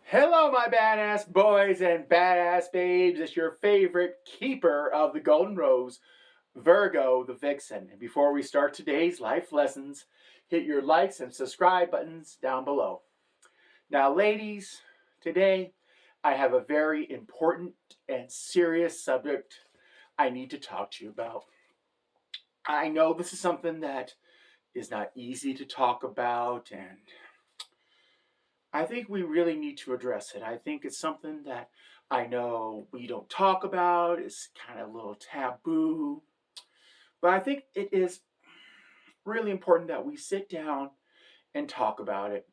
Hello, my badass boys and badass babes. It's your favorite keeper of the Golden Rose, Virgo the Vixen. And before we start today's life lessons, hit your likes and subscribe buttons down below. Now, ladies, today I have a very important and serious subject I need to talk to you about. I know this is something that is not easy to talk about, and I think we really need to address it. I think it's something that I know we don't talk about. It's kind of a little taboo. But I think it is really important that we sit down and talk about it.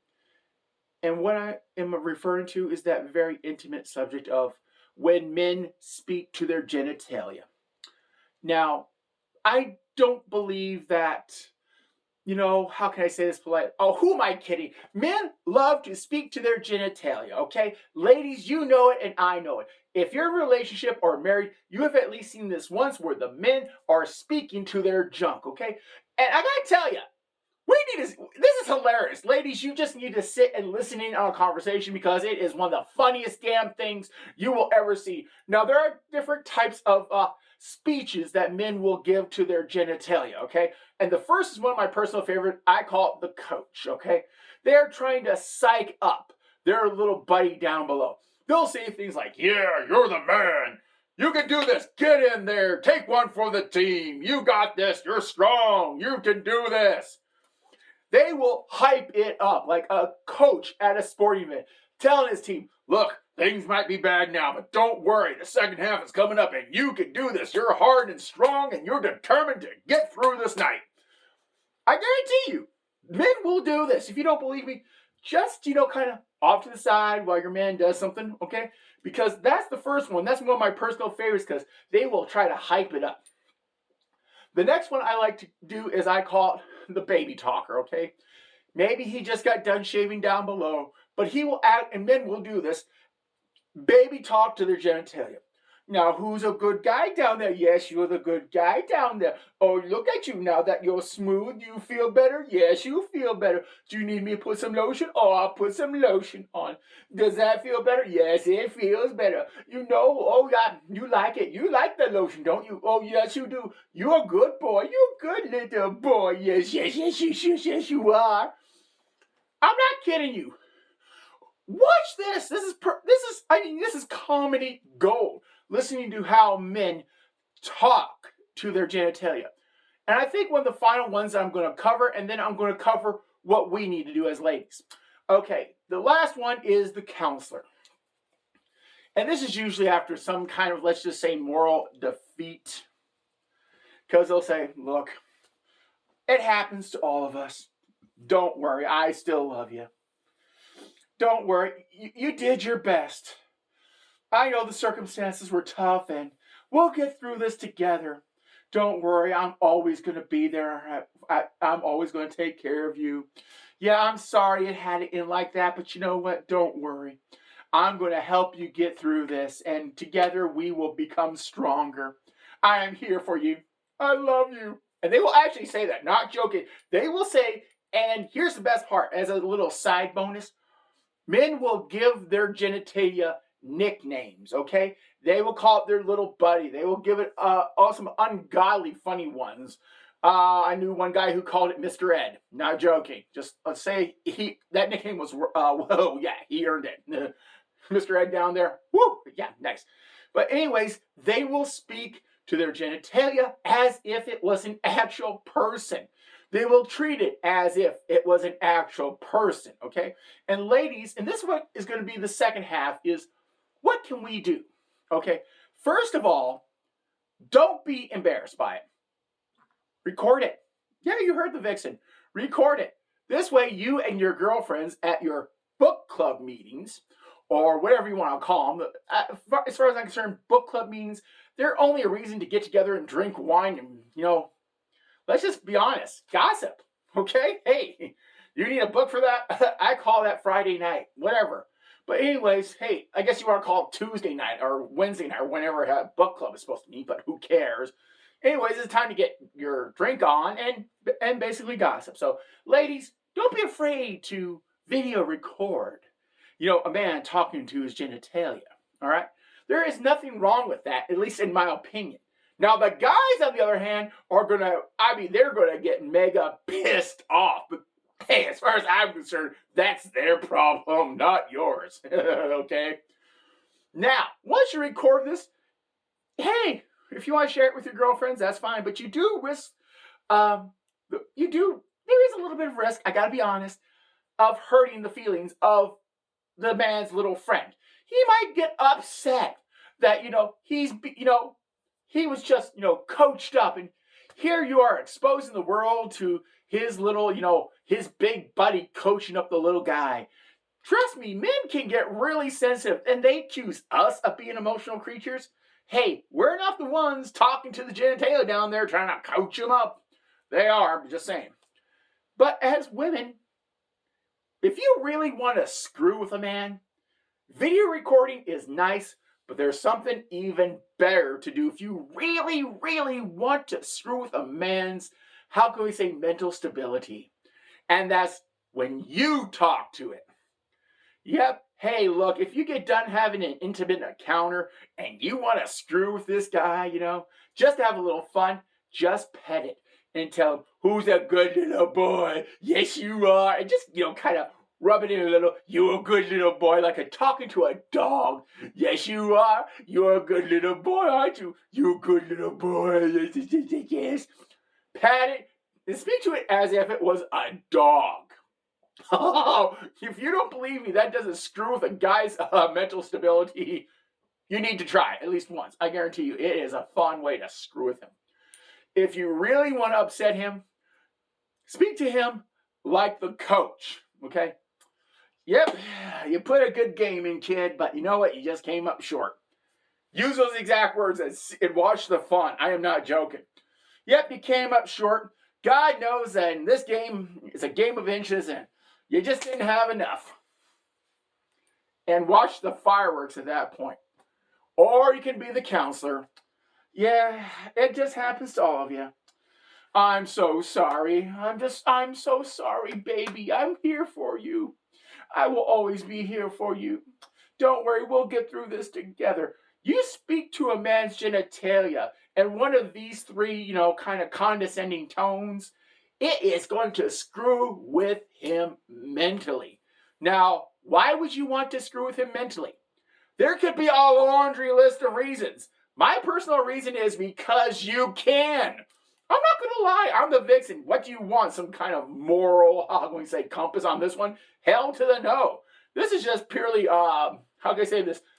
And what I am referring to is that very intimate subject of when men speak to their genitalia. Now, I don't believe that, how can I say this polite? Oh, who am I kidding? Men love to speak to their genitalia, okay? Ladies, you know it and I know it. If you're in a relationship or married, you have at least seen this once where the men are speaking to their junk, okay? And I gotta tell you, this is hilarious. Ladies, you just need to sit and listen in on a conversation because it is one of the funniest damn things you will ever see. Now, there are different types of speeches that men will give to their genitalia, okay? And the first is one of my personal favorites. I call it the coach, okay? They're trying to psych up their little buddy down below. They'll say things like, yeah, you're the man. You can do this. Get in there. Take one for the team. You got this. You're strong. You can do this. They will hype it up like a coach at a sporting event, telling his team, look, things might be bad now, but don't worry. The second half is coming up and you can do this. You're hard and strong and you're determined to get through this night. I guarantee you, men will do this. If you don't believe me, just, kind of off to the side while your man does something, okay? Because that's the first one. That's one of my personal favorites because they will try to hype it up. The next one I like to do is I call it the baby talker, okay? Maybe he just got done shaving down below, but he will act, and men will do this, baby talk to their genitalia. Now, who's a good guy down there? Yes, you're the good guy down there. Oh, look at you now that you're smooth. You feel better? Yes, you feel better. Do you need me to put some lotion? Oh, I'll put some lotion on. Does that feel better? Yes, it feels better. Oh, yeah, you like it. You like the lotion, don't you? Oh, yes, you do. You're a good boy. You're a good little boy. Yes, you are. I'm not kidding you. Watch this. This is comedy gold. Listening to how men talk to their genitalia. And I think one of the final ones I'm going to cover, and then I'm going to cover what we need to do as ladies. Okay, the last one is the counselor. And this is usually after some kind of, let's just say, moral defeat. Because they'll say, look, it happens to all of us. Don't worry, I still love you. Don't worry, you did your best. I know the circumstances were tough and we'll get through this together. Don't worry, I'm always going to be there. I'm always going to take care of you. Yeah, I'm sorry it had to end like that, but you know what? Don't worry. I'm going to help you get through this, and together we will become stronger. I am here for you. I love you. And they will actually say that, not joking. They will say, and here's the best part, as a little side bonus, men will give their genitalia nicknames, okay? They will call it their little buddy. They will give it some ungodly funny ones. I knew one guy who called it Mr. Ed. Not joking. Just let's say that nickname was, whoa, yeah, he earned it. Mr. Ed down there, woo, yeah, nice. But anyways, they will speak to their genitalia as if it was an actual person. They will treat it as if it was an actual person, okay? And ladies, and this is what is going to be the second half, is what can we do? Okay, first of all, don't be embarrassed by it. Record it. Yeah, you heard the vixen. Record it. This way, you and your girlfriends at your book club meetings, or whatever you want to call them, as far as I'm concerned, book club meetings, they're only a reason to get together and drink wine and, let's just be honest, gossip, okay? Hey, you need a book for that? I call that Friday night, whatever. But anyways, hey, I guess you want to call it Tuesday night or Wednesday night or whenever a book club is supposed to meet, but who cares? Anyways, it's time to get your drink on and basically gossip. So, ladies, don't be afraid to video record. a man talking to his genitalia. All right? There is nothing wrong with that, at least in my opinion. Now, the guys, on the other hand, they're going to get mega pissed off. But hey, as far as I'm concerned, that's their problem, not yours. Okay? Now, once you record this, hey, if you want to share it with your girlfriends, that's fine. But you do risk, there is a little bit of risk, I got to be honest, of hurting the feelings of the man's little friend. He might get upset that, he was just, coached up, and here you are exposing the world to his little, his big buddy coaching up the little guy. Trust me, men can get really sensitive, and they accuse us of being emotional creatures. Hey, we're not the ones talking to the genitalia down there trying to coach him up. They are, I'm just saying. But as women, if you really want to screw with a man, video recording is nice, but there's something even better to do if you really, really want to screw with a man's, mental stability. And that's when you talk to it. Yep, hey, look, if you get done having an intimate encounter and you want to screw with this guy, just to have a little fun, just pet it and tell him, who's a good little boy? Yes, you are. And just, kind of rub it in a little, you're a good little boy, like a talking to a dog. Yes, you are. You're a good little boy, aren't you? You're a good little boy. Yes. Pat it and speak to it as if it was a dog. Oh, if you don't believe me, that doesn't screw with a guy's mental stability. You need to try it at least once. I guarantee you, it is a fun way to screw with him. If you really want to upset him, speak to him like the coach, okay? Yep, you put a good game in, kid, but you know what? You just came up short. Use those exact words and watch the fun. I am not joking. Yep, you came up short. God knows that in this game, it's a game of inches, and you just didn't have enough. And watch the fireworks at that point. Or you can be the counselor. Yeah, it just happens to all of you. I'm so sorry. I'm so sorry, baby. I'm here for you. I will always be here for you. Don't worry, we'll get through this together. You speak to a man's genitalia and one of these three, kind of condescending tones, it is going to screw with him mentally. Now, why would you want to screw with him mentally? There could be a laundry list of reasons. My personal reason is because you can. I'm not going to lie. I'm the vixen. What do you want? Some kind of moral, compass on this one? Hell to the no. This is just purely,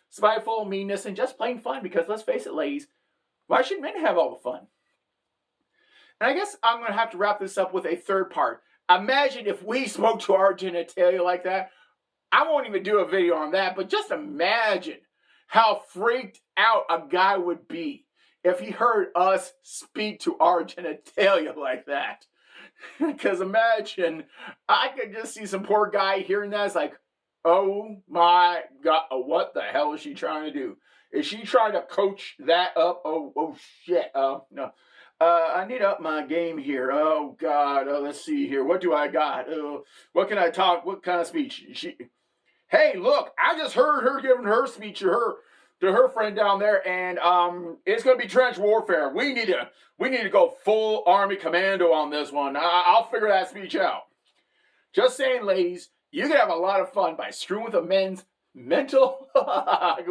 spiteful, meanness, and just plain fun. Because let's face it, ladies, why should men have all the fun? And I guess I'm going to have to wrap this up with a third part. Imagine if we spoke to our genitalia like that. I won't even do a video on that, but just imagine how freaked out a guy would be if he heard us speak to our genitalia like that. Because imagine, I could just see some poor guy hearing that. It's like, oh my God, what the hell is she trying to do? Is she trying to coach that up? Oh shit. No. I need to up my game here. Oh God. Let's see here. What do I got? What can I talk? What kind of speech? Hey, look, I just heard her giving her speech to her friend down there, and it's going to be trench warfare. We need to go full Army commando on this one. I'll figure that speech out. Just saying, ladies, you can have a lot of fun by screwing with a men's mental,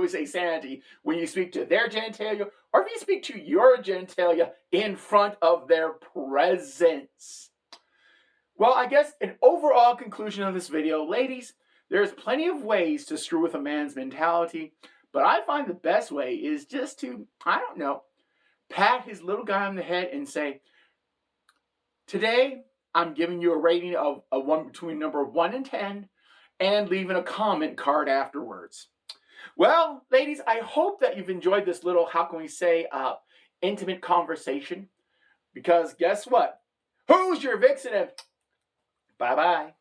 sanity when you speak to their genitalia, or if you speak to your genitalia in front of their presence. Well, I guess an overall conclusion of this video, ladies, there's plenty of ways to screw with a man's mentality, but I find the best way is just to, pat his little guy on the head and say, today I'm giving you a rating of a 1 between number 1 and 10, and leaving a comment card afterwards. Well, ladies, I hope that you've enjoyed this little, intimate conversation, because guess what? Who's your vixen? Bye-bye.